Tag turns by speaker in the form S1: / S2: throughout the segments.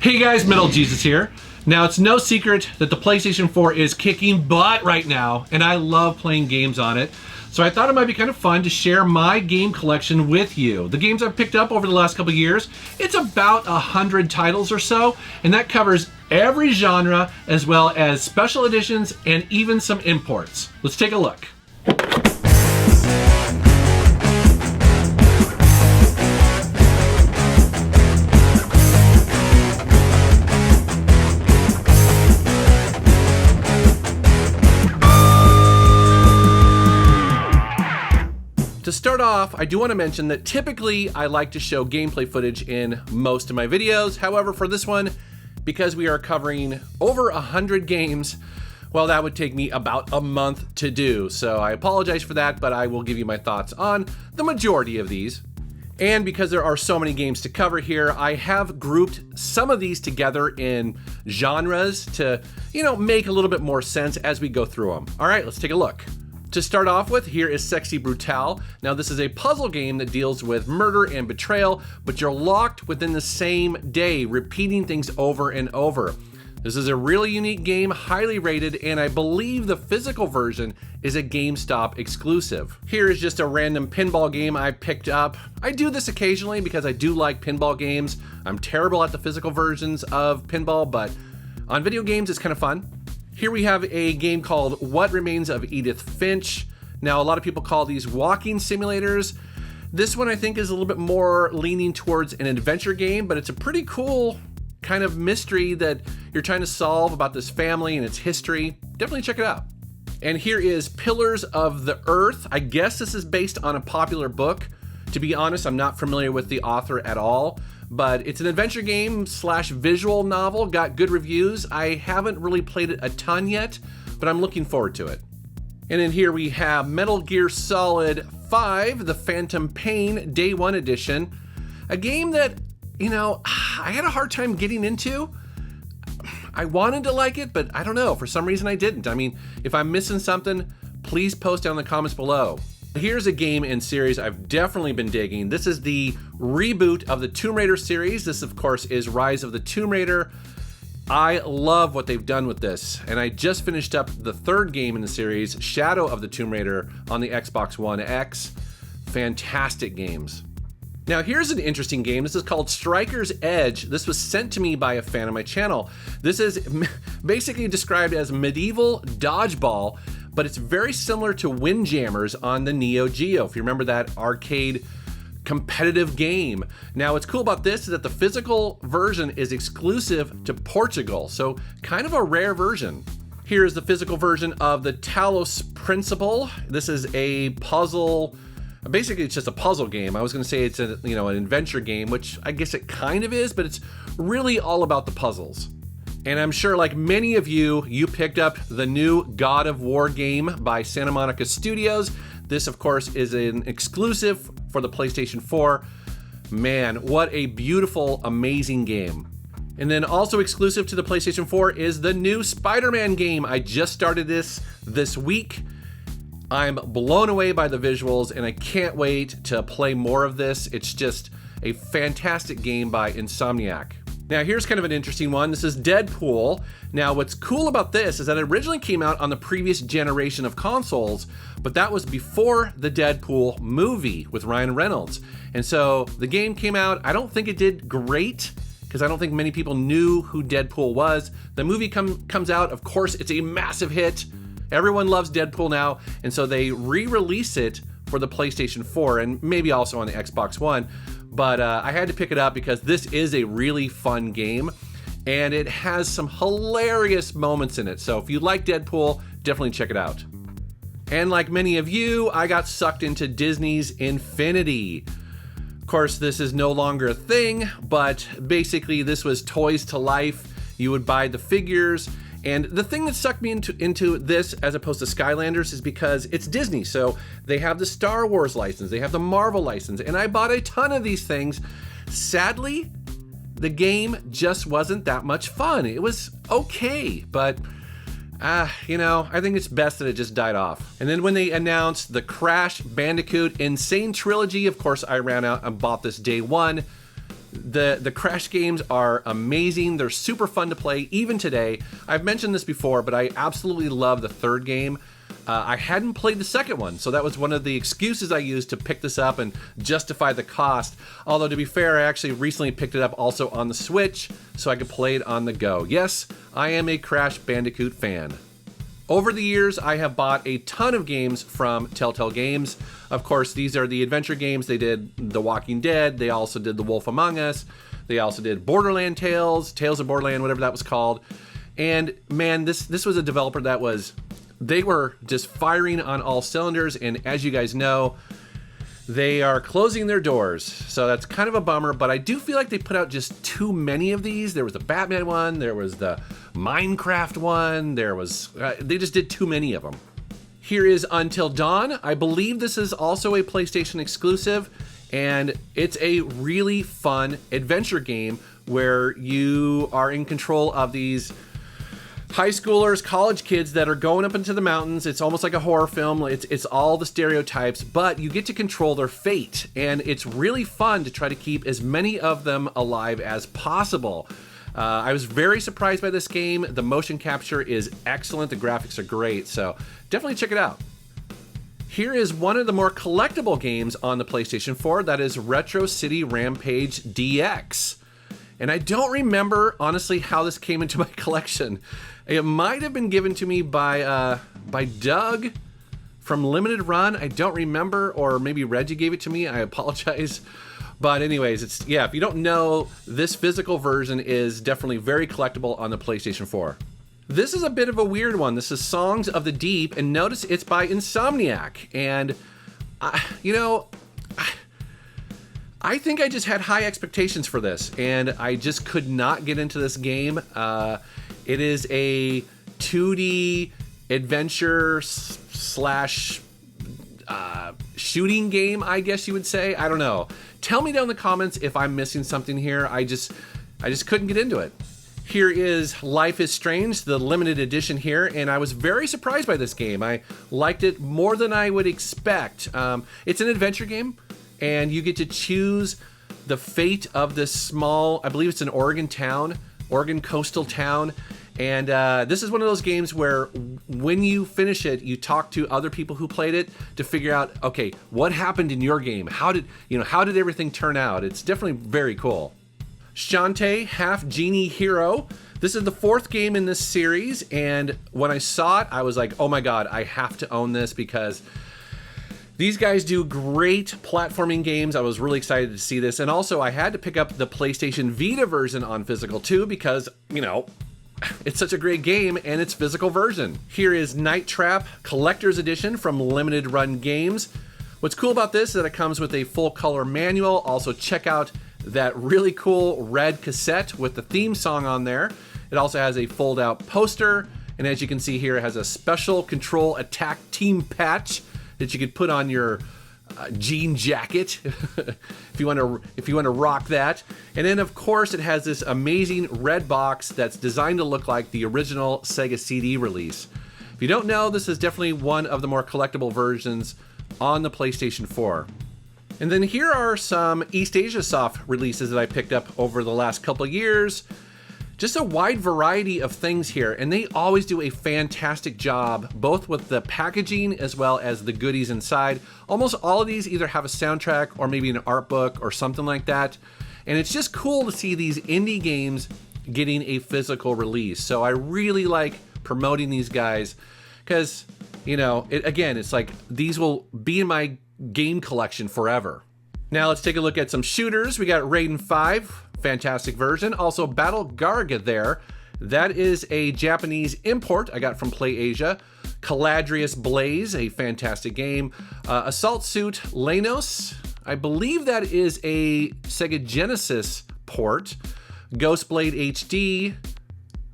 S1: Hey guys, MetalJesus here. Now, it's no secret that the PlayStation 4 is kicking butt right now, and I love playing games on it. So I thought it might be kind of fun to share my game collection with you. The games I've picked up over the last couple of years, it's about 100 titles or so, and that covers every genre as well as special editions and even some imports. Let's take a look. To start off, I do want to mention that typically I like to show gameplay footage in most of my videos. However, for this one, because we are covering over 100 games, well, that would take me about a month to do. So I apologize for that, but I will give you my thoughts on the majority of these. And because there are so many games to cover here, I have grouped some of these together in genres to, make a little bit more sense as we go through them. All right, let's take a look. To start off with, here is Sexy Brutale. Now, this is a puzzle game that deals with murder and betrayal, but you're locked within the same day, repeating things over and over. This is a really unique game, highly rated, and I believe the physical version is a GameStop exclusive. Here is just a random pinball game I picked up. I do this occasionally because I do like pinball games. I'm terrible at the physical versions of pinball, but on video games, it's kind of fun. Here we have a game called What Remains of Edith Finch. Now, a lot of people call these walking simulators. This one I think is a little bit more leaning towards an adventure game, but it's a pretty cool kind of mystery that you're trying to solve about this family and its history. Definitely check it out. And here is Pillars of the Earth. I guess this is based on a popular book. To be honest, I'm not familiar with the author at all, but it's an adventure game / visual novel, got good reviews. I haven't really played it a ton yet, but I'm looking forward to it. And then here we have Metal Gear Solid 5, The Phantom Pain Day 1 Edition, a game that, I had a hard time getting into. I wanted to like it, but I don't know, for some reason I didn't. I mean, if I'm missing something, please post down in the comments below. Here's a game and series I've definitely been digging. This is the reboot of the Tomb Raider series. This, of course, is Rise of the Tomb Raider. I love what they've done with this, and I just finished up the third game in the series, Shadow of the Tomb Raider, on the Xbox One X. Fantastic games. Now, here's an interesting game. This is called Striker's Edge. This was sent to me by a fan of my channel. This is basically described as medieval dodgeball, but it's very similar to Windjammers on the Neo Geo, if you remember that arcade competitive game. Now, what's cool about this is that the physical version is exclusive to Portugal, so kind of a rare version. Here is the physical version of the Talos Principle. This is a puzzle. Basically, it's just a puzzle game. I was going to say it's an adventure game, which I guess it kind of is, but it's really all about the puzzles. And I'm sure, like many of you, you picked up the new God of War game by Santa Monica Studios. This, of course, is an exclusive for the PlayStation 4. Man, what a beautiful, amazing game. And then also exclusive to the PlayStation 4 is the new Spider-Man game. I just started this week. I'm blown away by the visuals, and I can't wait to play more of this. It's just a fantastic game by Insomniac. Now, here's kind of an interesting one. This is Deadpool. Now, what's cool about this is that it originally came out on the previous generation of consoles, but that was before the Deadpool movie with Ryan Reynolds. And so the game came out. I don't think it did great because I don't think many people knew who Deadpool was. The movie comes out. Of course, it's a massive hit. Everyone loves Deadpool now, and so they re-release it for the PlayStation 4 and maybe also on the Xbox One. But I had to pick it up because this is a really fun game, and it has some hilarious moments in it. So if you like Deadpool, definitely check it out. And like many of you, I got sucked into Disney's Infinity. Of course, this is no longer a thing, but basically this was toys to life. You would buy the figures. And the thing that sucked me into this as opposed to Skylanders is because it's Disney. So they have the Star Wars license, they have the Marvel license, and I bought a ton of these things. Sadly, the game just wasn't that much fun. It was okay, but I think it's best that it just died off. And then when they announced the Crash Bandicoot Insane Trilogy, of course, I ran out and bought this day one. The Crash games are amazing. They're super fun to play, even today. I've mentioned this before, but I absolutely love the third game. I hadn't played the second one, so that was one of the excuses I used to pick this up and justify the cost. Although, to be fair, I actually recently picked it up also on the Switch, so I could play it on the go. Yes, I am a Crash Bandicoot fan. Over the years, I have bought a ton of games from Telltale Games. Of course, these are the adventure games. They did The Walking Dead. They also did The Wolf Among Us. They also did Borderland Tales, Tales of Borderland, whatever that was called. And man, this was a developer that they were just firing on all cylinders. And as you guys know, they are closing their doors. So that's kind of a bummer, but I do feel like they put out just too many of these. There was the Batman one, there was the Minecraft one, they just did too many of them. Here is Until Dawn. I believe this is also a PlayStation exclusive, and it's a really fun adventure game where you are in control of these high schoolers, college kids that are going up into the mountains. It's almost like a horror film. It's all the stereotypes, but you get to control their fate, and it's really fun to try to keep as many of them alive as possible. I was very surprised by this game. The motion capture is excellent. The graphics are great, so definitely check it out. Here is one of the more collectible games on the PlayStation 4. That is Retro City Rampage DX. And I don't remember, honestly, how this came into my collection. It might have been given to me by Doug from Limited Run. I don't remember, or maybe Reggie gave it to me. I apologize. But anyways, if you don't know, this physical version is definitely very collectible on the PlayStation 4. This is a bit of a weird one. This is Songs of the Deep, and notice it's by Insomniac. And, I think I just had high expectations for this, and I just could not get into this game. It is a 2D adventure slash shooting game, I guess you would say. I don't know. Tell me down in the comments if I'm missing something here. I just couldn't get into it. Here is Life is Strange, the limited edition here, and I was very surprised by this game. I liked it more than I would expect. It's an adventure game, and you get to choose the fate of this small, I believe it's an Oregon coastal town. And this is one of those games where when you finish it, you talk to other people who played it to figure out, okay, what happened in your game? How did everything turn out? It's definitely very cool. Jonte, HalfGenie Hero. This is the fourth game in this series, and when I saw it, I was like, oh my god, I have to own this because these guys do great platforming games. I was really excited to see this, and also I had to pick up the PlayStation Vita version on physical too because, it's such a great game and its physical version. Here is Night Trap Collector's Edition from Limited Run Games. What's cool about this is that it comes with a full color manual. Also check out that really cool red cassette with the theme song on there. It also has a fold out poster, and as you can see here, it has a special control attack team patch that you could put on your jean jacket if you want to rock that. And then of course it has this amazing red box that's designed to look like the original Sega CD release. If you don't know, this is definitely one of the more collectible versions on the PlayStation 4. And then here are some Eastasia releases that I picked up over the last couple of years. Just a wide variety of things here, and they always do a fantastic job, both with the packaging as well as the goodies inside. Almost all of these either have a soundtrack or maybe an art book or something like that. And it's just cool to see these indie games getting a physical release. So I really like promoting these guys because, it's like these will be in my game collection forever. Now let's take a look at some shooters. We got Raiden 5. Fantastic version. Also Battle Garga there. That is a Japanese import I got from PlayAsia. Caladrius Blaze, a fantastic game. Assault Suit Lenos. I believe that is a Sega Genesis port. Ghostblade HD.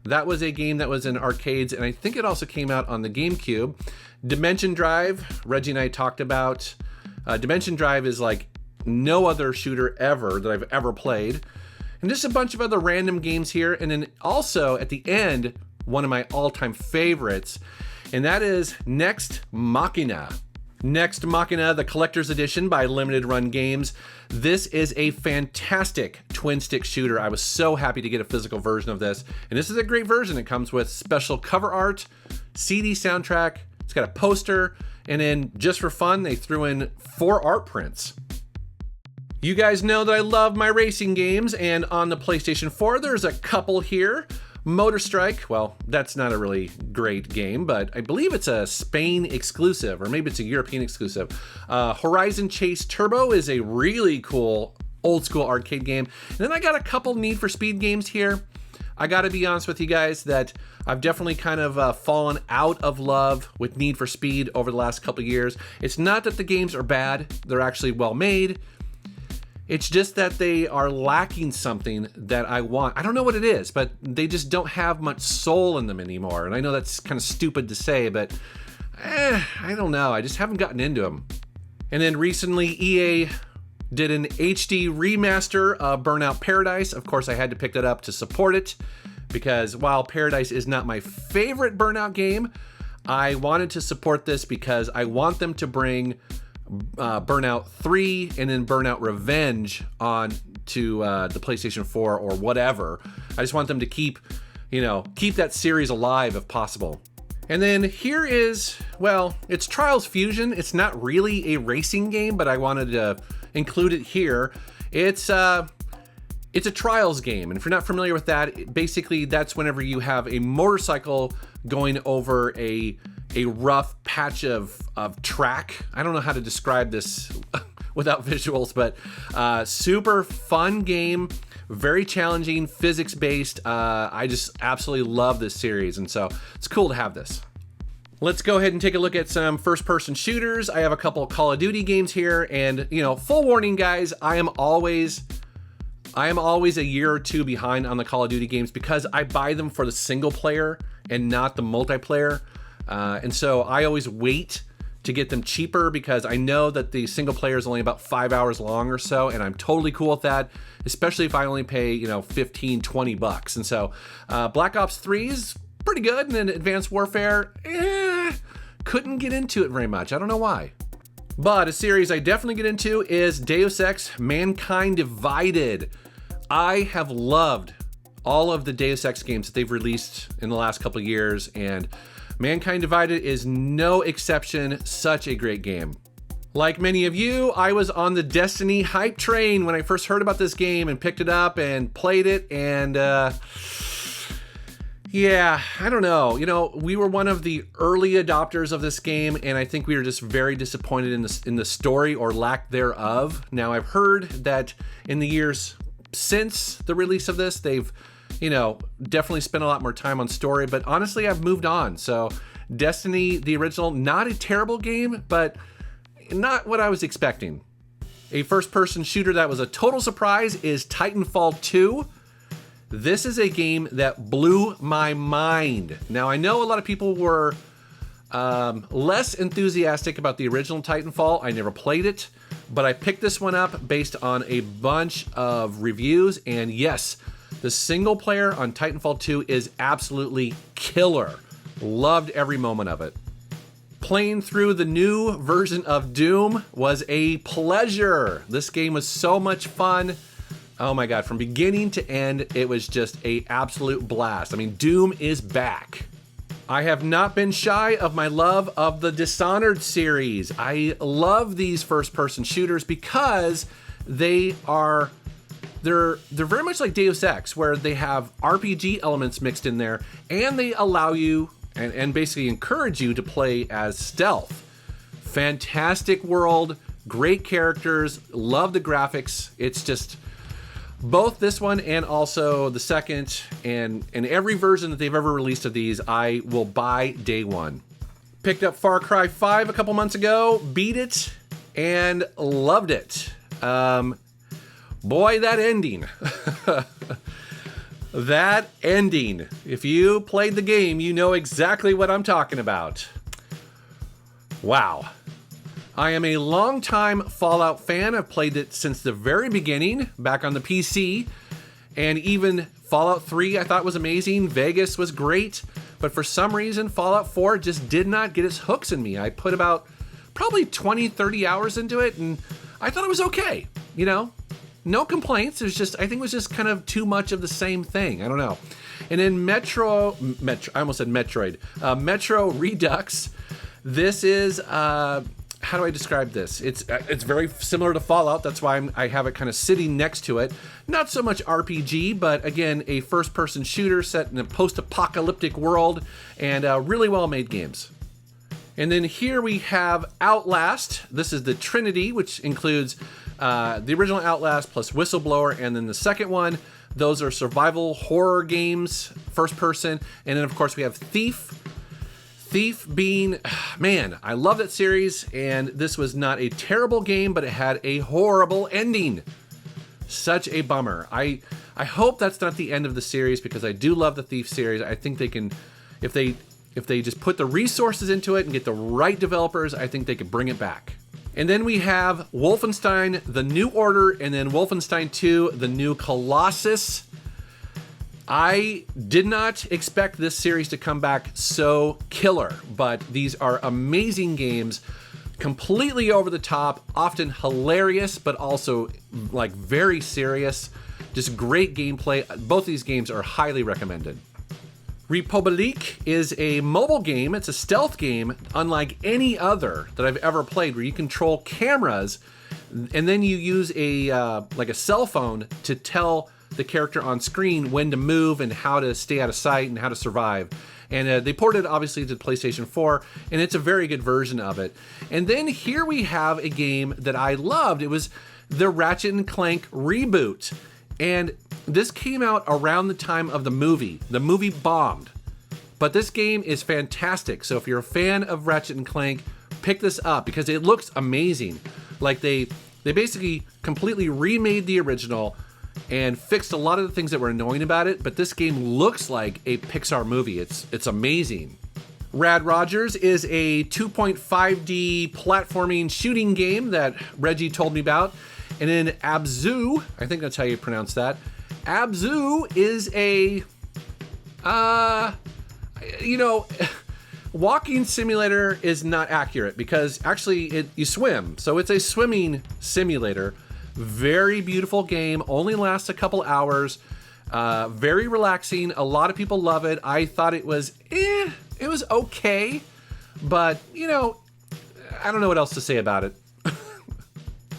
S1: That was a game that was in arcades, and I think it also came out on the GameCube. Dimension Drive, Reggie and I talked about. Dimension Drive is like no other shooter ever that I've ever played. And just a bunch of other random games here. And then also at the end, one of my all-time favorites, and that is Next Machina. Next, Machina, the Collector's Edition by Limited Run Games. This is a fantastic twin-stick shooter. I was so happy to get a physical version of this. And this is a great version. It comes with special cover art, CD soundtrack, it's got a poster, and then just for fun, they threw in 4 art prints. You guys know that I love my racing games, and on the PlayStation 4, there's a couple here. Motor Strike, well, that's not a really great game, but I believe it's a Spain exclusive, or maybe it's a European exclusive. Horizon Chase Turbo is a really cool old school arcade game. And then I got a couple Need for Speed games here. I gotta be honest with you guys that I've definitely kind of fallen out of love with Need for Speed over the last couple years. It's not that the games are bad, they're actually well made. It's just that they are lacking something that I want. I don't know what it is, but they just don't have much soul in them anymore. And I know that's kind of stupid to say, but I don't know. I just haven't gotten into them. And then recently, EA did an HD remaster of Burnout Paradise. Of course, I had to pick that up to support it because while Paradise is not my favorite Burnout game, I wanted to support this because I want them to bring Burnout 3 and then Burnout Revenge on to the PlayStation 4 or whatever. I just want them to keep that series alive if possible. And then here is, well, it's Trials Fusion. It's not really a racing game, but I wanted to include it here. It's a Trials game, and if you're not familiar with that, basically that's whenever you have a motorcycle going over a rough patch of track. I don't know how to describe this without visuals, but super fun game, very challenging, physics-based. I just absolutely love this series, and so it's cool to have this. Let's go ahead and take a look at some first-person shooters. I have a couple Call of Duty games here, and full warning, guys, I am always a year or two behind on the Call of Duty games because I buy them for the single player and not the multiplayer. And so I always wait to get them cheaper because I know that the single player is only about 5 hours long or so, and I'm totally cool with that, especially if I only pay, $15-20. And so Black Ops 3 is pretty good, and then Advanced Warfare, couldn't get into it very much. I don't know why. But a series I definitely get into is Deus Ex Mankind Divided. I have loved all of the Deus Ex games that they've released in the last couple of years, and Mankind Divided is no exception. Such a great game. Like many of you, I was on the Destiny hype train when I first heard about this game and picked it up and played it, and yeah, I don't know. We were one of the early adopters of this game, and I think we were just very disappointed in the story or lack thereof. Now, I've heard that in the years since the release of this, they've definitely spent a lot more time on story, but honestly, I've moved on. So Destiny, the original, not a terrible game, but not what I was expecting. A first-person shooter that was a total surprise is Titanfall 2. This is a game that blew my mind. Now, I know a lot of people were less enthusiastic about the original Titanfall. I never played it, but I picked this one up based on a bunch of reviews, and yes, the single player on Titanfall 2 is absolutely killer. Loved every moment of it. Playing through the new version of Doom was a pleasure. This game was so much fun. Oh my God, from beginning to end, it was just an absolute blast. I mean, Doom is back. I have not been shy of my love of the Dishonored series. I love these first-person shooters because they're very much like Deus Ex, where they have RPG elements mixed in there, and they allow you and basically encourage you to play as stealth. Fantastic world, great characters, love the graphics. It's just both this one and also the second and every version that they've ever released of these, I will buy day one. Picked up Far Cry 5 a couple months ago, beat it, and loved it. Boy, that ending. That ending. If you played the game, you know exactly what I'm talking about. Wow. I am a longtime Fallout fan. I've played it since the very beginning, back on the PC. And even Fallout 3 I thought was amazing. Vegas was great. But for some reason, Fallout 4 just did not get its hooks in me. I put about probably 20, 30 hours into it, and I thought it was okay, you know? No complaints. It was just, I think it was just kind of too much of the same thing. I don't know. And then Metro, I almost said Metroid. Metro Redux. This is, how do I describe this? It's very similar to Fallout. That's why I have it kind of sitting next to it. Not so much RPG, but again, a first-person shooter set in a post-apocalyptic world, and really well-made games. And then here we have Outlast. This is the Trinity, which includes the original Outlast plus Whistleblower, and then the second one. Those are survival horror games, first person. And then, of course, we have Thief. Thief being, man, I love that series, and this was not a terrible game, but it had a horrible ending. Such a bummer. I hope that's not the end of the series, because I do love the Thief series. I think they can, if they just put the resources into it and get the right developers, I think they could bring it back. And then we have Wolfenstein The New Order, and then Wolfenstein 2 The New Colossus. I did not expect this series to come back so killer, but these are amazing games, completely over the top, often hilarious, but also like very serious. Just great gameplay. Both these games are highly recommended. Republique is a mobile game. It's a stealth game unlike any other that I've ever played, where you control cameras and then you use a like a cell phone to tell the character on screen when to move and how to stay out of sight and how to survive. And they ported it obviously to PlayStation 4, and it's a very good version of it. And then here we have a game that I loved. It was the Ratchet and Clank reboot. And this came out around the time of the movie. The movie bombed. But this game is fantastic. So if you're a fan of Ratchet and Clank, pick this up because it looks amazing. Like they basically completely remade the original and fixed a lot of the things that were annoying about it, but this game looks like a Pixar movie. It's amazing. Rad Rogers is a 2.5D platforming shooting game that Reggie told me about. And then Abzu, I think that's how you pronounce that. Abzu is a, walking simulator is not accurate because actually you swim. So it's a swimming simulator. Very beautiful game, only lasts a couple hours. Very relaxing. A lot of people love it. I thought it was, it was okay. But, I don't know what else to say about it.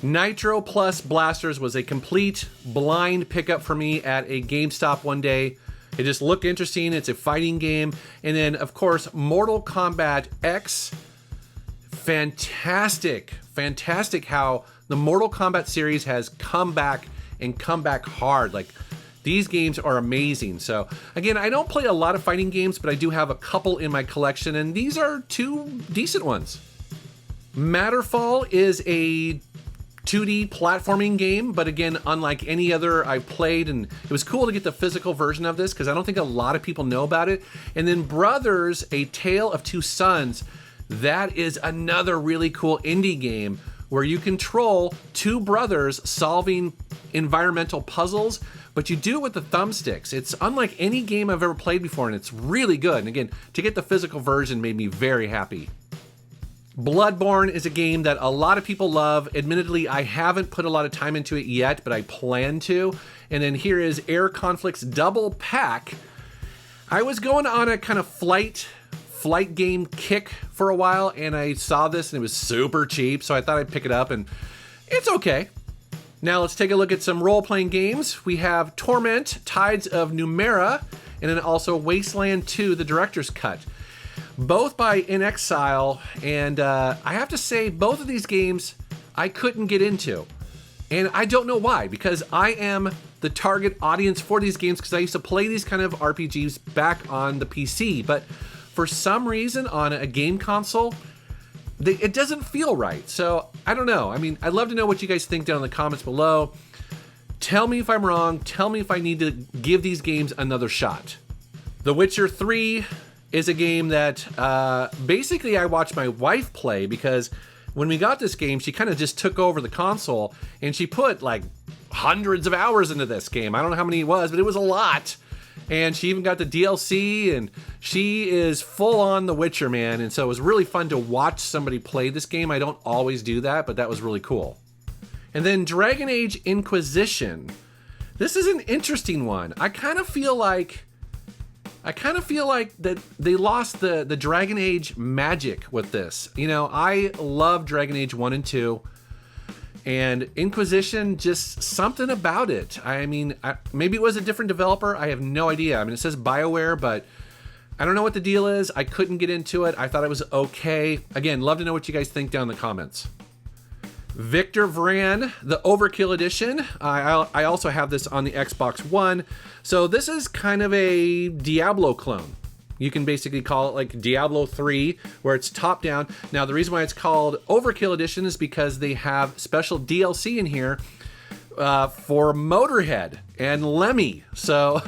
S1: Nitro Blasters was a complete blind pickup for me at a GameStop one day. It just looked interesting. It's a fighting game. And then, of course, Mortal Kombat X. Fantastic how the Mortal Kombat series has come back and come back hard. Like, these games are amazing. So, again, I don't play a lot of fighting games, but I do have a couple in my collection, and these are two decent ones. Matterfall is a 2D platforming game, but again, unlike any other I've played, and it was cool to get the physical version of this because I don't think a lot of people know about it. And then Brothers, A Tale of Two Sons, that is another really cool indie game where you control two brothers solving environmental puzzles, but you do it with the thumbsticks. It's unlike any game I've ever played before, and it's really good. And again, to get the physical version made me very happy. Bloodborne is a game that a lot of people love. Admittedly, I haven't put a lot of time into it yet, but I plan to. And then here is Air Conflict's Double Pack. I was going on a kind of flight game kick for a while, and I saw this and it was super cheap, so I thought I'd pick it up, and it's okay. Now let's take a look at some role-playing games. We have Torment, Tides of Numera, and then also Wasteland 2, the director's cut. Both by In Exile, and I have to say, both of these games I couldn't get into. And I don't know why, because I am the target audience for these games because I used to play these kind of RPGs back on the PC, but for some reason on a game console, it doesn't feel right. So I don't know. I mean, I'd love to know what you guys think down in the comments below. Tell me if I'm wrong. Tell me if I need to give these games another shot. The Witcher 3 is a game that basically I watched my wife play because when we got this game, she kind of just took over the console and she put like hundreds of hours into this game. I don't know how many it was, but it was a lot. And she even got the DLC, and she is full on The Witcher, man. And so it was really fun to watch somebody play this game. I don't always do that, but that was really cool. And then Dragon Age Inquisition. This is an interesting one. I kind of feel like that they lost the Dragon Age magic with this. You know, I love Dragon Age 1 and 2. And Inquisition, just something about it. I mean, maybe it was a different developer. I have no idea. I mean, it says BioWare, but I don't know what the deal is. I couldn't get into it. I thought it was okay. Again, love to know what you guys think down in the comments. Victor Vran, the Overkill Edition. I also have this on the Xbox One. So this is kind of a Diablo clone. You can basically call it like Diablo 3, where it's top down. Now, the reason why it's called Overkill Edition is because they have special DLC in here for Motorhead and Lemmy. So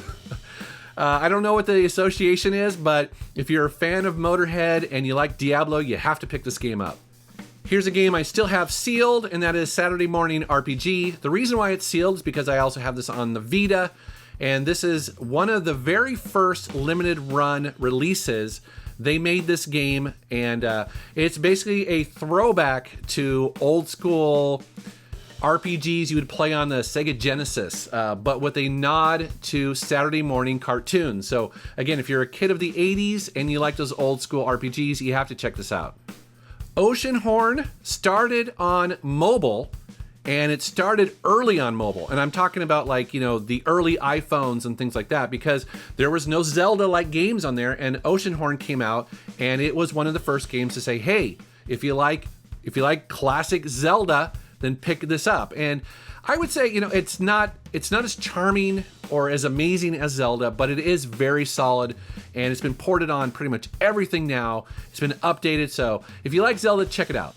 S1: I don't know what the association is, but if you're a fan of Motorhead and you like Diablo, you have to pick this game up. Here's a game I still have sealed, and that is Saturday Morning RPG. The reason why it's sealed is because I also have this on the Vita. And this is one of the very first limited run releases. They made this game, and it's basically a throwback to old school RPGs you would play on the Sega Genesis, but with a nod to Saturday morning cartoons. So again, if you're a kid of the 80s and you like those old school RPGs, you have to check this out. Oceanhorn started on mobile. And it started early on mobile. And I'm talking about, like, you know, the early iPhones and things like that, because there was no Zelda-like games on there. And Oceanhorn came out, and it was one of the first games to say, hey, if you like classic Zelda, then pick this up. And I would say, you know, it's not as charming or as amazing as Zelda, but it is very solid, and it's been ported on pretty much everything now. It's been updated, so if you like Zelda, check it out.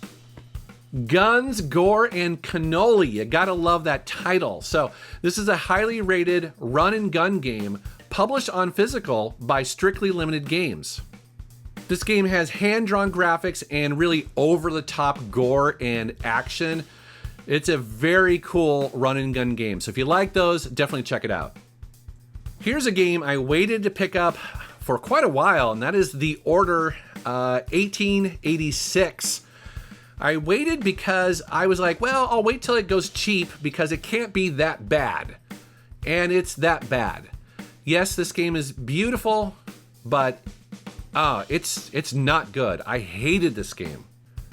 S1: Guns, Gore, and Cannoli. You gotta love that title. So this is a highly rated run and gun game published on physical by Strictly Limited Games. This game has hand-drawn graphics and really over-the-top gore and action. It's a very cool run and gun game. So if you like those, definitely check it out. Here's a game I waited to pick up for quite a while, and that is The Order 1886. I waited because I was like, well, I'll wait till it goes cheap because it can't be that bad. And it's that bad. Yes, this game is beautiful, but it's not good. I hated this game.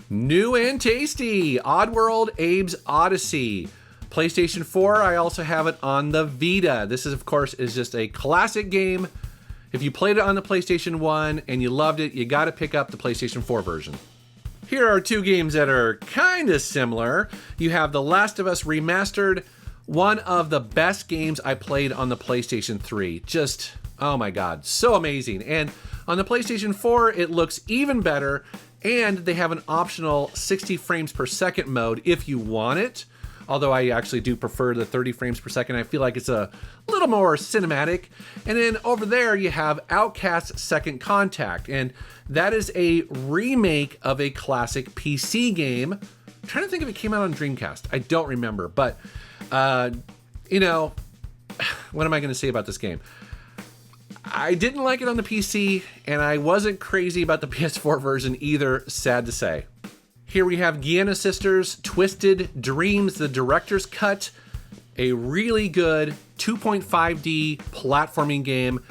S1: New and tasty, Oddworld Abe's Odyssey. PlayStation 4, I also have it on the Vita. This is, of course, is just a classic game. If you played it on the PlayStation 1 and you loved it, you gotta pick up the PlayStation 4 version. Here are two games that are kind of similar. You have The Last of Us Remastered, one of the best games I played on the PlayStation 3. Just, oh my God, so amazing. And on the PlayStation 4, it looks even better, and they have an optional 60 frames per second mode if you want it. Although I actually do prefer the 30 frames per second. I feel like it's a little more cinematic. And then over there you have Outcast's Second Contact. And that is a remake of a classic PC game. I'm trying to think if it came out on Dreamcast. I don't remember. But, you know, what am I going to say about this game? I didn't like it on the PC, and I wasn't crazy about the PS4 version either, sad to say. Here we have Guiana Sisters Twisted Dreams, the director's cut. A really good 2.5D platforming game.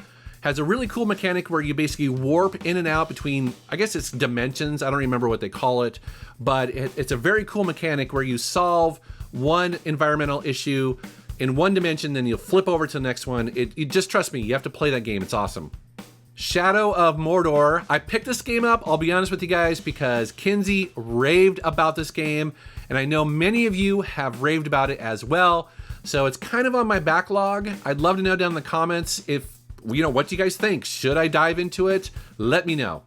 S1: Has a really cool mechanic where you basically warp in and out between, I guess it's dimensions, I don't remember what they call it, but it's a very cool mechanic where you solve one environmental issue in one dimension, then you'll flip over to the next one. You just trust me, you have to play that game, it's awesome. Shadow of Mordor. I picked this game up, I'll be honest with you guys, because Kinsey raved about this game, and I know many of you have raved about it as well, so it's kind of on my backlog. I'd love to know down in the comments if, you know, what do you guys think? Should I dive into it? Let me know.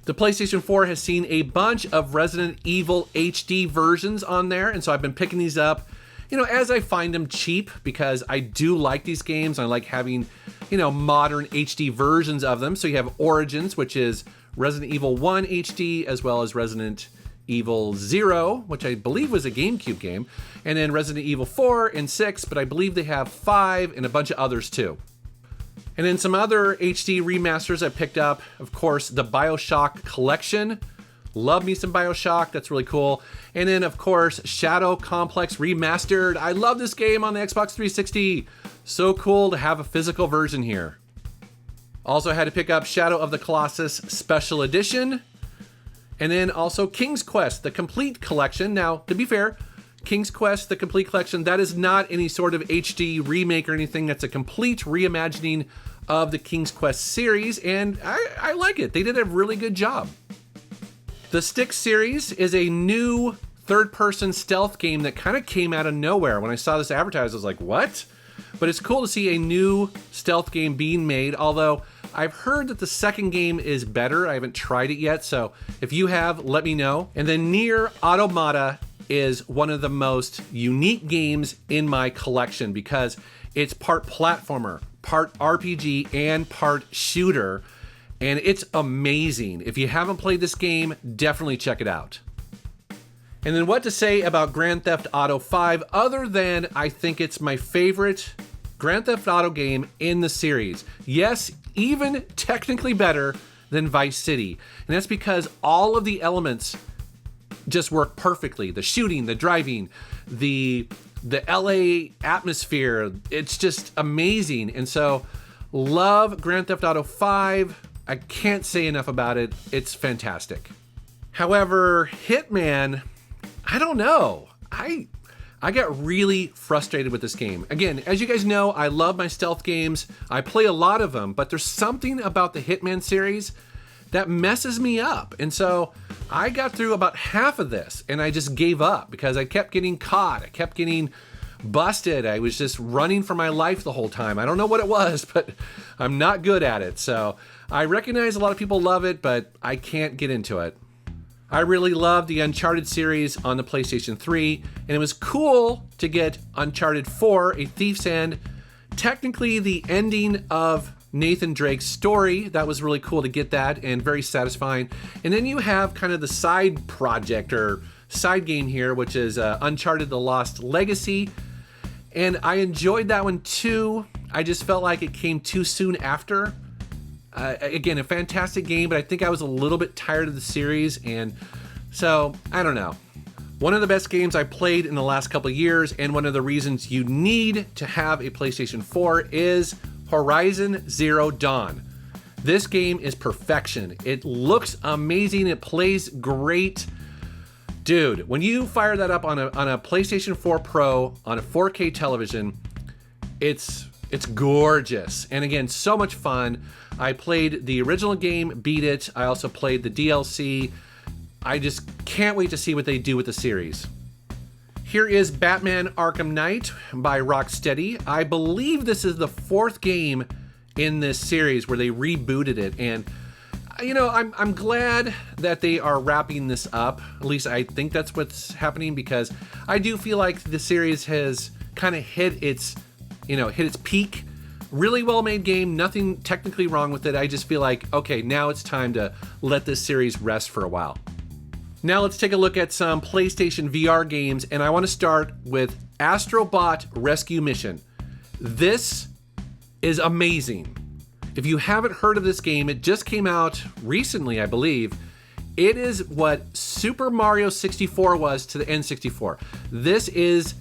S1: The PlayStation 4 has seen a bunch of Resident Evil HD versions on there, and so I've been picking these up, you know, as I find them cheap, because I do like these games. I like having, you know, modern HD versions of them. So you have Origins, which is Resident Evil 1 HD, as well as Resident Evil 0, which I believe was a GameCube game, and then Resident Evil 4 and 6, but I believe they have 5 and a bunch of others too. And then some other HD remasters I picked up, of course, the BioShock collection. Love me some BioShock, that's really cool. And then, of course, Shadow Complex Remastered. I love this game on the Xbox 360. So cool to have a physical version here. Also had to pick up Shadow of the Colossus Special Edition. And then also King's Quest, the complete collection. Now, to be fair, King's Quest, the complete collection, that is not any sort of HD remake or anything. That's a complete reimagining of the King's Quest series, and I like it. They did a really good job. The Styx series is a new third-person stealth game that kind of came out of nowhere. When I saw this advertised, I was like, what? But it's cool to see a new stealth game being made, although I've heard that the second game is better. I haven't tried it yet, so if you have, let me know. And then Nier Automata is one of the most unique games in my collection because it's part platformer, part RPG, and part shooter, and it's amazing. If you haven't played this game, definitely check it out. And then what to say about Grand Theft Auto 5 other than I think it's my favorite Grand Theft Auto game in the series. Yes, even technically better than Vice City. And that's because all of the elements just work perfectly. The shooting, the driving, the LA atmosphere, it's just amazing. And so love Grand Theft Auto 5. I can't say enough about it. It's fantastic. However, Hitman, I don't know. I got really frustrated with this game. Again, as you guys know, I love my stealth games. I play a lot of them, but there's something about the Hitman series that messes me up. And so I got through about half of this and I just gave up because I kept getting caught. I kept getting busted. I was just running for my life the whole time. I don't know what it was, but I'm not good at it. So I recognize a lot of people love it, but I can't get into it. I really love the Uncharted series on the PlayStation 3, and it was cool to get Uncharted 4, A Thief's End, technically the ending of Nathan Drake's story. That was really cool to get that and very satisfying. And then you have kind of the side project or side game here, which is Uncharted The Lost Legacy. And I enjoyed that one too. I just felt like it came too soon after. Again, a fantastic game, but I think I was a little bit tired of the series, and so I don't know. One of the best games I played in the last couple of years, and one of the reasons you need to have a PlayStation 4 is Horizon Zero Dawn. This game is perfection. It looks amazing. It plays great. Dude, when you fire that up on a PlayStation 4 Pro on a 4K television, it's gorgeous. And again, so much fun. I played the original game, beat it. I also played the DLC. I just can't wait to see what they do with the series. Here is Batman Arkham Knight by Rocksteady. I believe this is the fourth game in this series where they rebooted it. And, you know, I'm glad that they are wrapping this up. At least I think that's what's happening, because I do feel like the series has kind of hit its peak. Really well-made game, nothing technically wrong with it. I just feel like, okay, now it's time to let this series rest for a while. Now let's take a look at some PlayStation VR games, and I want to start with Astrobot Rescue Mission. This is amazing. If you haven't heard of this game, it just came out recently, I believe. It is what Super Mario 64 was to the N64. This is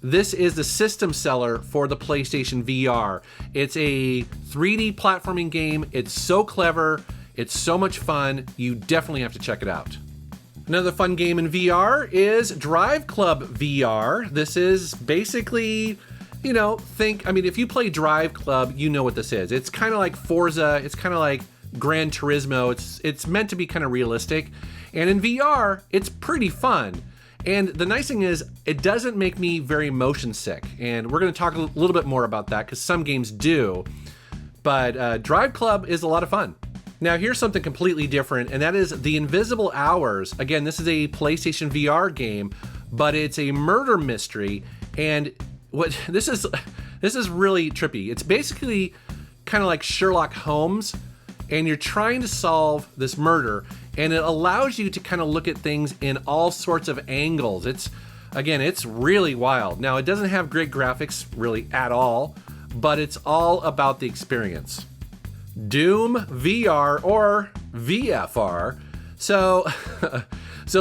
S1: the system seller for the PlayStation VR. It's a 3D platforming game. It's so clever. It's so much fun. You definitely have to check it out. Another fun game in VR is Driveclub VR. This is basically, if you play Driveclub, you know what this is. It's kind of like Forza. It's kind of like Gran Turismo. It's meant to be kind of realistic. And in VR, it's pretty fun. And the nice thing is, it doesn't make me very motion sick. And we're going to talk a little bit more about that because some games do. But Driveclub is a lot of fun. Now, here's something completely different, and that is The Invisible Hours. Again, this is a PlayStation VR game, but it's a murder mystery. And this is really trippy. It's basically kind of like Sherlock Holmes, and you're trying to solve this murder. And it allows you to kind of look at things in all sorts of angles. It's really wild. Now, it doesn't have great graphics really at all, but it's all about the experience. Doom VR or VFR. So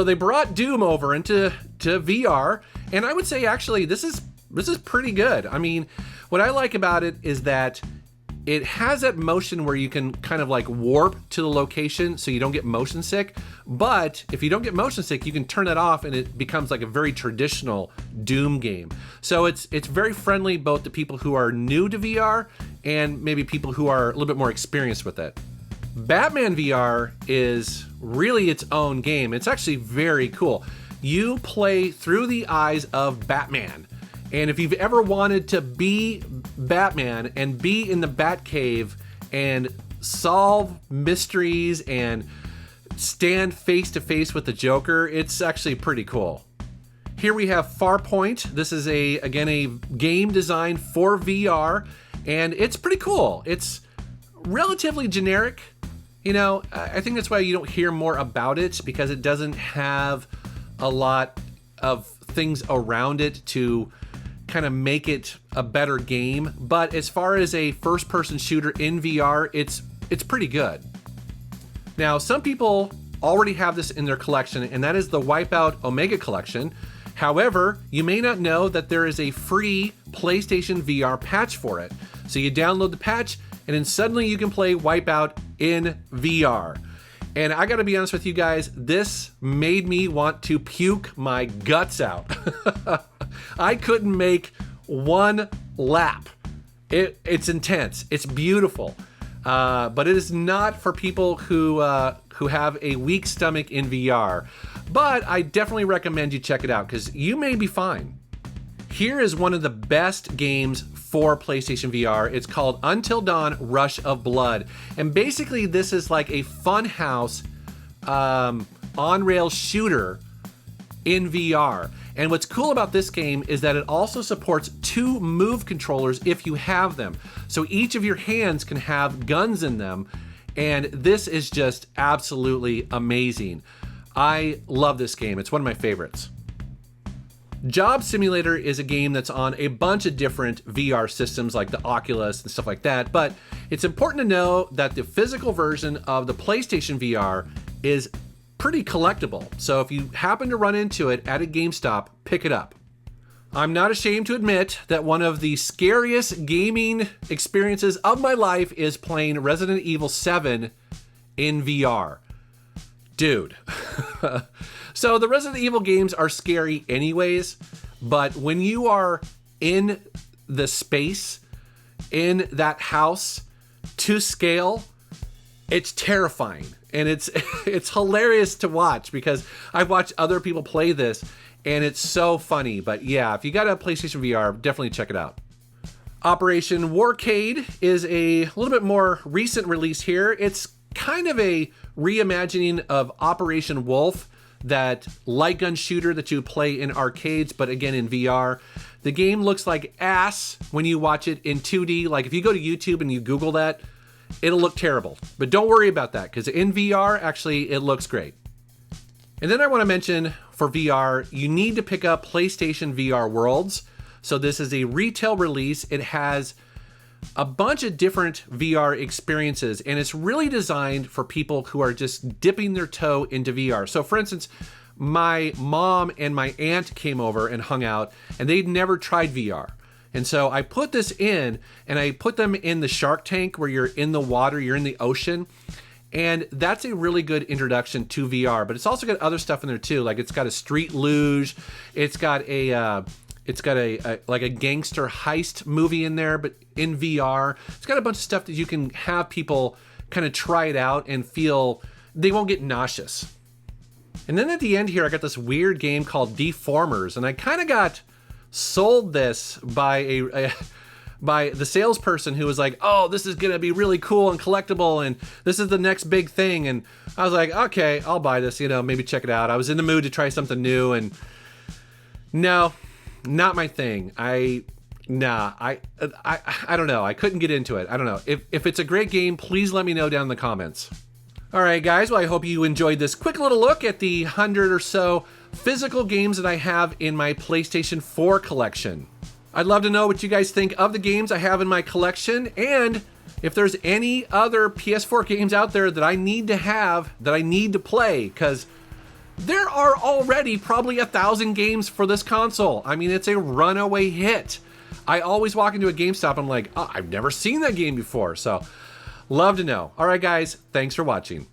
S1: they brought Doom over into VR, and I would say actually this is pretty good. I mean, what I like about it is that it has that motion where you can kind of like warp to the location so you don't get motion sick. But if you don't get motion sick, you can turn that off and it becomes like a very traditional Doom game. So it's very friendly both to people who are new to VR and maybe people who are a little bit more experienced with it. Batman VR is really its own game. It's actually very cool. You play through the eyes of Batman. And if you've ever wanted to be Batman and be in the Batcave and solve mysteries and stand face to face with the Joker, it's actually pretty cool. Here we have Farpoint. This is again a game designed for VR, and it's pretty cool. It's relatively generic. You know, I think that's why you don't hear more about it, because it doesn't have a lot of things around it to kind of make it a better game. But as far as a first-person shooter in VR, it's pretty good. Now, some people already have this in their collection, and that is the Wipeout Omega Collection. However, you may not know that there is a free PlayStation VR patch for it. So you download the patch, and then suddenly you can play Wipeout in VR. And I gotta be honest with you guys, this made me want to puke my guts out. I couldn't make one lap. It's intense, it's beautiful. But it is not for people who have a weak stomach in VR. But I definitely recommend you check it out, because you may be fine. Here is one of the best games for PlayStation VR. It's called Until Dawn Rush of Blood. And basically this is like a funhouse on-rail shooter in VR. And what's cool about this game is that it also supports 2 move controllers if you have them. So each of your hands can have guns in them. And this is just absolutely amazing. I love this game. It's one of my favorites. Job Simulator is a game that's on a bunch of different VR systems like the Oculus and stuff like that, but it's important to know that the physical version of the PlayStation VR is pretty collectible. So if you happen to run into it at a GameStop, pick it up. I'm not ashamed to admit that one of the scariest gaming experiences of my life is playing Resident Evil 7 in VR. Dude. So the Resident Evil games are scary anyways, but when you are in the space, in that house, to scale, it's terrifying. And it's hilarious to watch, because I've watched other people play this, and it's so funny. But yeah, if you got a PlayStation VR, definitely check it out. Operation Warcade is a little bit more recent release here. It's kind of a reimagining of Operation Wolf, that light gun shooter that you play in arcades, but again in VR. The game looks like ass when you watch it in 2D. Like if you go to YouTube and you Google that, it'll look terrible. But don't worry about that, because in VR, actually, it looks great. And then I want to mention for VR, you need to pick up PlayStation VR Worlds. So this is a retail release. It has a bunch of different VR experiences, and it's really designed for people who are just dipping their toe into VR. So for instance, my mom and my aunt came over and hung out, and they'd never tried VR. And so I put this in, and I put them in the Shark Tank where you're in the water, you're in the ocean. And that's a really good introduction to VR, but it's also got other stuff in there too. Like it's got a street luge, it's got a like a gangster heist movie in there, but in VR. It's got a bunch of stuff that you can have people kind of try it out and feel they won't get nauseous. And then at the end here, I got this weird game called Deformers, and I kind of got sold this by by the salesperson who was like, oh, this is gonna be really cool and collectible, and this is the next big thing. And I was like, okay, I'll buy this, maybe check it out. I was in the mood to try something new, and no, not my thing. I don't know. I couldn't get into it. I don't know. If it's a great game, please let me know down in the comments. All right, guys. Well, I hope you enjoyed this quick little look at the 100 or so physical games that I have in my PlayStation 4 collection. I'd love to know what you guys think of the games I have in my collection, and if there's any other PS4 games out there that I need to have, that I need to play, because there are already probably 1,000 games for this console. I mean, it's a runaway hit. I always walk into a GameStop, I'm like, oh, I've never seen that game before. So, love to know. All right, guys, thanks for watching.